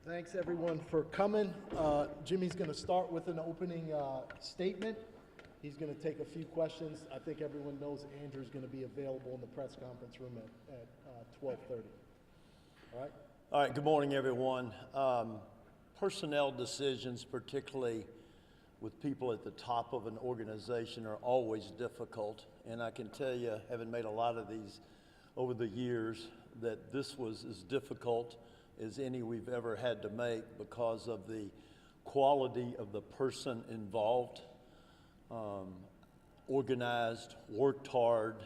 Thanks everyone for coming. Jimmy's going to start with an opening statement. He's going to take a few questions. I think everyone knows Andrew's going to be available in the press conference room at 12:30. All right? All right, good morning, everyone. Personnel decisions, particularly with people at the top of an organization, are always difficult. And I can tell you, having made a lot of these over the years, that this was as difficult as any we've ever had to make because of the quality of the person involved. Organized, worked hard,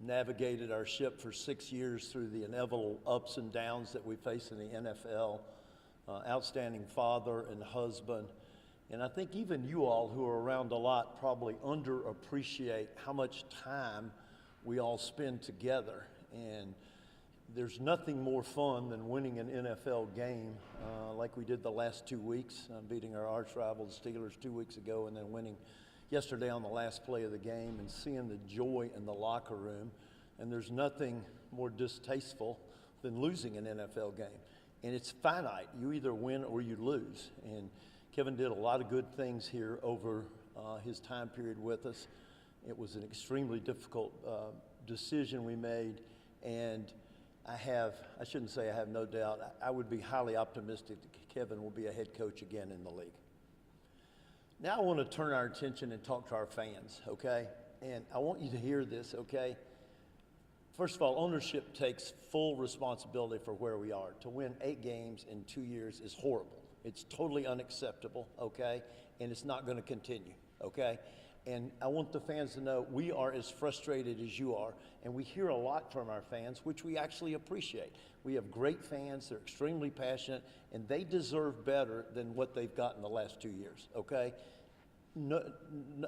navigated our ship for 6 years through the inevitable ups and downs that we face in the NFL. Outstanding father and husband. And I think even you all who are around a lot probably underappreciate how much time we all spend together. And there's nothing more fun than winning an NFL game like we did the last 2 weeks, beating our arch rival, the Steelers, 2 weeks ago, and then winning yesterday on the last play of the game and seeing the joy in the locker room. And there's nothing more distasteful than losing an NFL game. And it's finite. You either win or you lose. And Kevin did a lot of good things here over his time period with us. It was an extremely difficult decision we made, and I shouldn't say I have no doubt, I would be highly optimistic that Kevin will be a head coach again in the league. Now I want to turn our attention and talk to our fans, okay? And I want you to hear this, okay? First of all, ownership takes full responsibility for where we are. To win 8 games in 2 years is horrible. It's totally unacceptable, okay? And it's not going to continue, okay? And I want the fans to know we are as frustrated as you are, and we hear a lot from our fans, which we actually appreciate. We have great fans, they're extremely passionate, and they deserve better than what they've gotten the last 2 years, okay? No,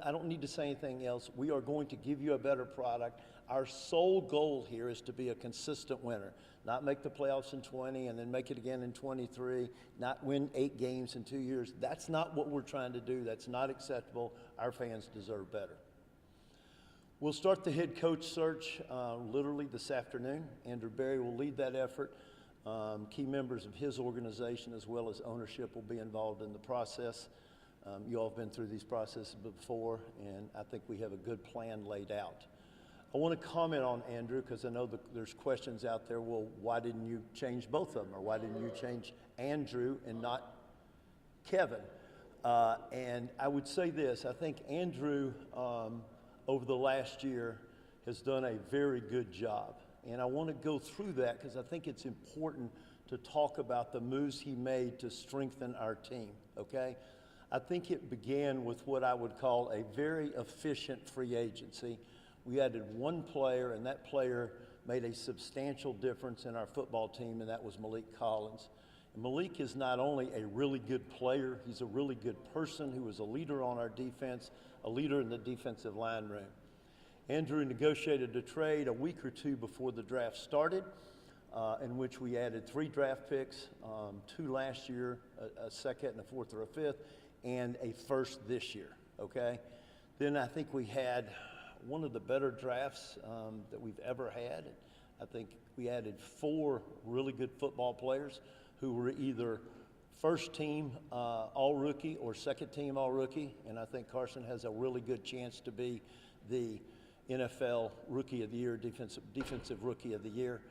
I don't need to say anything else. We are going to give you a better product. Our sole goal here is to be a consistent winner, not make the playoffs in 20 and then make it again in 23, not win 8 games in 2 years. That's not what we're trying to do. That's not acceptable. Our fans deserve better. We'll start the head coach search literally this afternoon. Andrew Berea will lead that effort. Key members of his organization as well as ownership will be involved in the process. You all have been through these processes before, and I think we have a good plan laid out. I want to comment on Andrew because I know there's questions out there, well, why didn't you change both of them? Or why didn't you change Andrew and not Kevin? And I would say this, I think Andrew, over the last year, has done a very good job. And I want to go through that because I think it's important to talk about the moves he made to strengthen our team, okay? I think it began with what I would call a very efficient free agency. We added one player, and that player made a substantial difference in our football team, and that was Malik Collins. And Malik is not only a really good player, he's a really good person who is a leader on our defense, a leader in the defensive line room. Andrew negotiated a trade a week or two before the draft started, in which we added 3 draft picks, 2 last year, a second and a fourth or a fifth, and a first this year, okay? Then I think we had one of the better drafts that we've ever had. I think we added 4 really good football players who were either first team all-rookie or second team all-rookie, and I think Carson has a really good chance to be the NFL Rookie of the Year, defensive Rookie of the Year.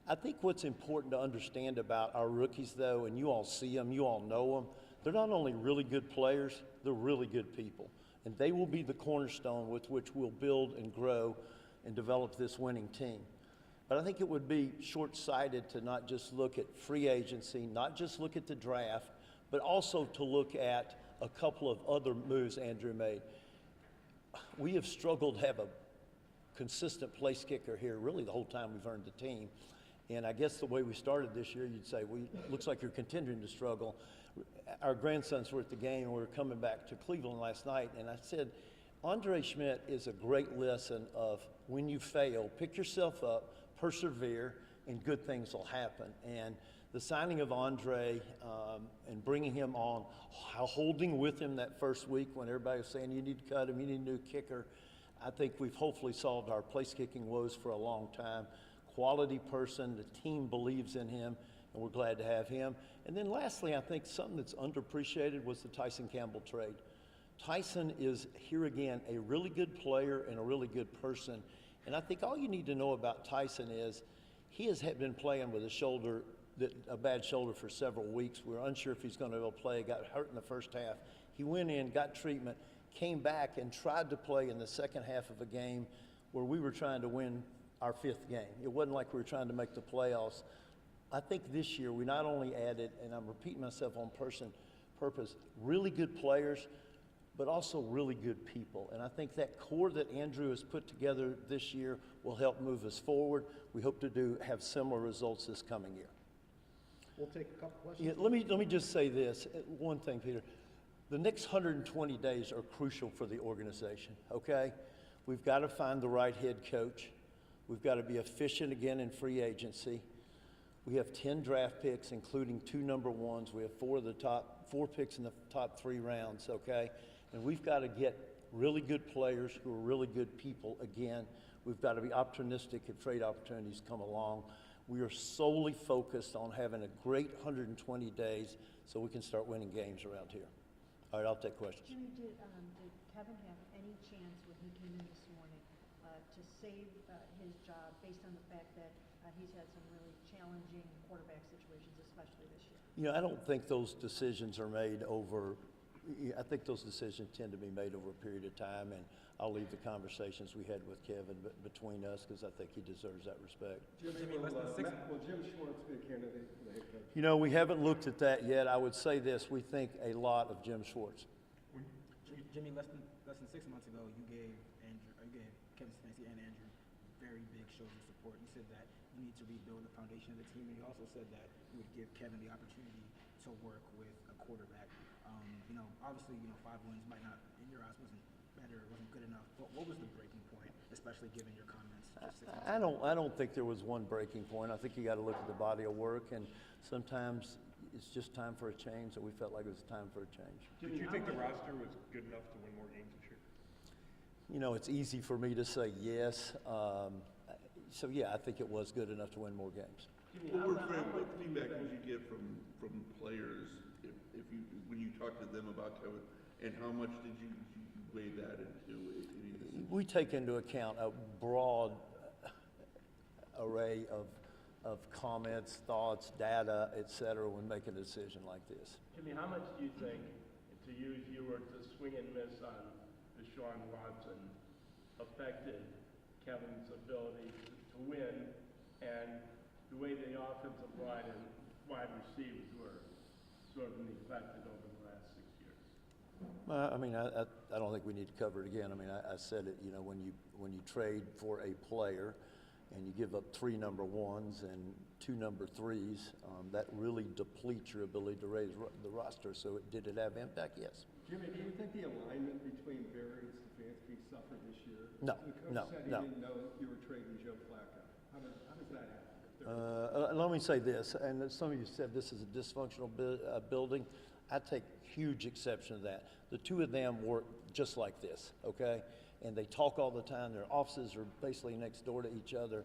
I think what's important to understand about our rookies, though, and you all see them, you all know them, they're not only really good players, they're really good people. And they will be the cornerstone with which we'll build and grow and develop this winning team. But I think it would be short-sighted to not just look at free agency, not just look at the draft, but also to look at a couple of other moves Andrew made. We have struggled to have a consistent place kicker here really the whole time we've earned the team. And I guess the way we started this year, you'd say, well, it looks like you're continuing to struggle. Our grandsons were at the game, and we were coming back to Cleveland last night, and I said, Andre Schmidt is a great lesson of when you fail, pick yourself up, persevere, and good things will happen. And the signing of Andre and bringing him on, holding with him that first week when everybody was saying you need to cut him, you need a new kicker, I think we've hopefully solved our place kicking woes for a long time. Quality person, the team believes in him, and we're glad to have him. And then lastly, I think something that's underappreciated was the Tyson Campbell trade. Tyson is, here again, a really good player and a really good person. And I think all you need to know about Tyson is he has been playing with a bad shoulder for several weeks. We were unsure if he's going to be able to play, got hurt in the first half. He went in, got treatment, came back and tried to play in the second half of a game where we were trying to win our 5th game. It wasn't like we were trying to make the playoffs. I think this year we not only added, and I'm repeating myself on purpose, really good players, but also really good people. And I think that core that Andrew has put together this year will help move us forward. We hope to have similar results this coming year. We'll take a couple questions. Yeah, let me just say this, one thing, Peter. The next 120 days are crucial for the organization, okay? We've got to find the right head coach. We've got to be efficient again in free agency. We have 10 draft picks, including 2 number ones. We have 4 picks in the top 3 rounds, okay? And we've got to get really good players who are really good people again. We've got to be opportunistic if trade opportunities come along. We are solely focused on having a great 120 days so we can start winning games around here. All right, I'll take questions. Jimmy, did Kevin have any chance when he came in this morning to save his job based on the fact that he's had some really challenging quarterback situations, especially this year? You know, I don't think those decisions are made over, I think those decisions tend to be made over a period of time, and I'll leave the conversations we had with Kevin between us because I think he deserves that respect. Jimmy, will Jim Schwartz be a candidate for the head coach? You know, we haven't looked at that yet. I would say this, we think a lot of Jim Schwartz. Jimmy, less than 6 months ago, you gave Kevin Stefanski and Andrew very big shows of support. You said that you need to rebuild the foundation of the team, and you also said that you would give Kevin the opportunity to work with a quarterback. Obviously, 5 wins might not, in your eyes, wasn't better, wasn't good enough. But what was the breaking point, especially given your comments just 6 months ago? I don't think there was one breaking point. I think you got to look at the body of work, and sometimes it's just time for a change, so we felt like it was time for a change. Did you think the roster was good enough to win more games this year? You know, it's easy for me to say yes. So yeah, I think it was good enough to win more games. What feedback did you get from players when you talked to them about Kevin, and how much did you weigh that into any decision? We take into account a broad array of comments, thoughts, data, et cetera, when making a decision like this. Jimmy, how much do you think, to use your word, to swing and miss on Deshaun Watson affected Kevin's ability to win, and the way the offensive line and wide receivers were sort of neglected over the last 6 years? I mean, I don't think we need to cover it again. I mean, I said it, when you trade for a player and you give up 3 number ones and 2 number threes, that really depletes your ability to raise the roster. So did it have impact? Yes. Jimmy, do you think the alignment between Berea and Stefanski suffered this year? No, The coach no, said he no. didn't know you were trading Joe Flacco. How does that happen? Let me say this, and some of you said this is a dysfunctional building. I take huge exception to that. The 2 of them work just like this, okay? And they talk all the time. Their offices are basically next door to each other.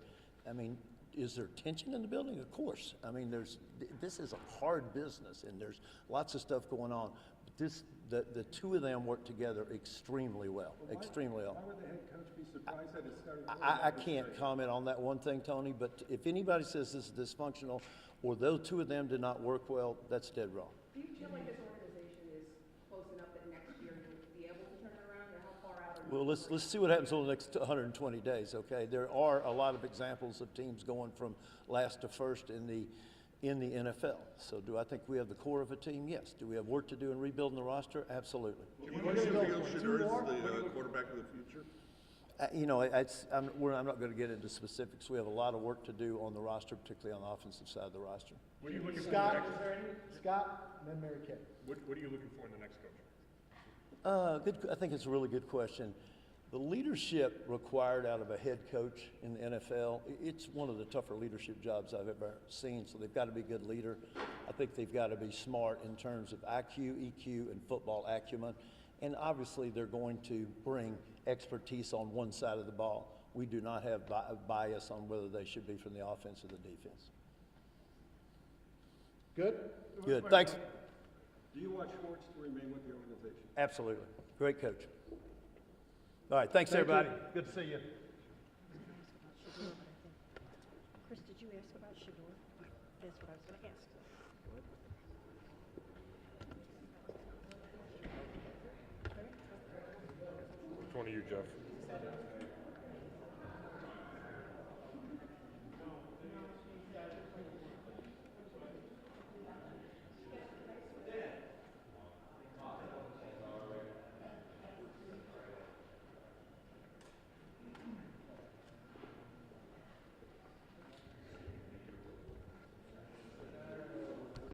I mean, is there tension in the building? Of course. I mean, this is a hard business, and there's lots of stuff going on. But the 2 of them work together extremely well, extremely well. Why would the head coach be surprised that his starting I quarterback was can't traded? comment on that one thing, Tony, but if anybody says this is dysfunctional or those 2 of them did not work well, that's dead wrong. Do you feel like this organization is close enough that next year you'll be able to turn it around, or how far out are you? Well, let's see what happens over the next 120 days, okay? There are a lot of examples of teams going from last to first in the NFL. So do I think we have the core of a team? Yes. Do we have work to do in rebuilding the roster? Absolutely. Do you think Shaquille Shadur is the quarterback of the future? I'm not going to get into specifics. We have a lot of work to do on the roster, particularly on the offensive side of the roster. What are you looking Scott, for in the next? Scott, and then Mary Kay. What are you looking for in the next coach? I think it's a really good question. The leadership required out of a head coach in the NFL, it's one of the tougher leadership jobs I've ever seen. So they've got to be a good leader. I think they've got to be smart in terms of IQ, EQ, and football acumen. And obviously they're going to bring expertise on one side of the ball. We do not have bias on whether they should be from the offense or the defense. Jimmy, do you think the alignment between Berea and Stefanski suffered this year? No, no, no. The coach said he didn't know you were trading Joe Flacco. How does that happen? Good? Good, thanks. Do you want Schwartz to remain with the organization? Absolutely. Great coach. All right, thanks, Thank you. everybody. Good to see you. Chris, did you ask about Shador? That's what I was gonna ask. Which one are you, Jeff?